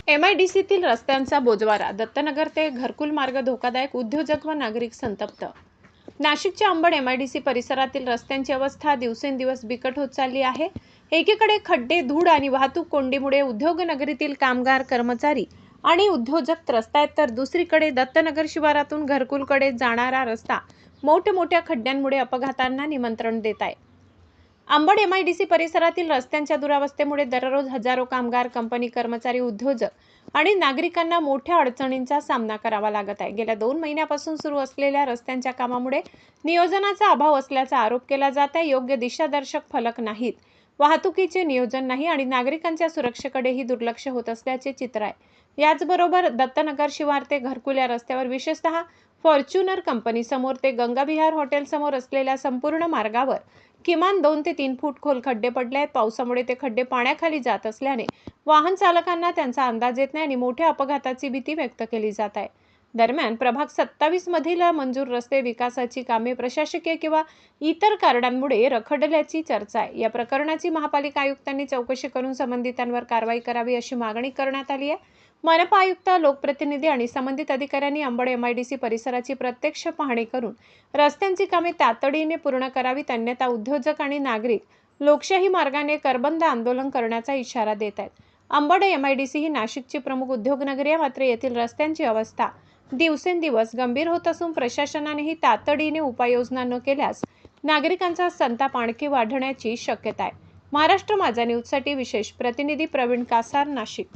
एमआयडीसीतील रस्त्यांचा बोजवारा, दत्तनगर ते घरकुल मार्ग धोकादायक, उद्योजक व नागरिक संतप्त. नाशिकच्या अंबड एमआयडीसी परिसरातील रस्त्यांची अवस्था दिवसेंदिवस बिकट होत चालली आहे. एकीकडे खड्डे, धूळ आणि वाहतूक कोंडीमुळे उद्योगनगरीतील कामगार, कर्मचारी आणि उद्योजक त्रस्त आहेत, तर दुसरीकडे दत्तनगर शिवारातून घरकुलकडे जाणारा रस्ता मोठमोठ्या खड्ड्यांमुळे अपघातांना निमंत्रण देत आहे. अंबड एमआयडीसी परिसरातील रस्त्यांच्या दुरावस्थेमुळे दररोज हजारो कामगार, कंपनी कर्मचारी, उद्योजक आणि नागरिकांना मोठ्या अडचणींचा सामना करावा लागत आहे. गेल्या 2 महिन्यापासून सुरू असलेल्या रस्त्यांच्या कामामुळे नियोजनाचा अभाव असल्याचा आरोप केला जात आहे. योग्य दिशादर्शक फलक नाहीत, वाहतुकीचे नियोजन नाही आणि नागरिकांच्या सुरक्षेकडेही दुर्लक्ष होत असल्याचे चित्र आहे. याचबरोबर दत्तनगर शिवार ते घरकुल या रस्त्यावर, विशेषतः फॉर्च्युनर कंपनी समोर ते गंगाविहार हॉटेल समोर असलेल्या संपूर्ण मार्गावर किमान 2 ते 3 फूट खोल खड्डे पडले आहेत. पावसामुळे ते खड्डे पाण्याखाली जात असल्याने वाहन चालकांना त्यांचा अंदाज येत नाही आणि मोठ्या अपघाताची भीती व्यक्त केली जात आहे. दरम्यान प्रभाग 27 मधील मंजूर रस्ते विकासाची कामे प्रशासकीय किंवा इतर कारणांमुळे रखडल्याची चर्चा आहे. या प्रकरणाची महापालिका आयुक्तांनी चौकशी करून संबंधितांवर कारवाई करावी अशी मागणी करण्यात आली आहे. मनपा आयुक्त, लोकप्रतिनिधी आणि संबंधित अधिकाऱ्यांनी अंबड एमआयडीसी परिसराची प्रत्यक्ष पाहणी करून रस्त्यांची कामे तातडीने पूर्ण करावीत, अन्यथा उद्योजक आणि नागरिक लोकशाही मार्गाने करबंद आंदोलन करण्याचा इशारा देत आहेत. अंबड एमआयडीसी ही नाशिकची प्रमुख उद्योगनगरी आहे, मात्र येथील रस्त्यांची अवस्था दिवसेंदिवस गंभीर होत असून प्रशासनानेही तातडीने उपाययोजना न केल्यास नागरिकांचा संताप आणखी वाढण्याची शक्यता आहे. महाराष्ट्र माझा न्यूजसाठी विशेष प्रतिनिधी प्रवीण कासार, नाशिक.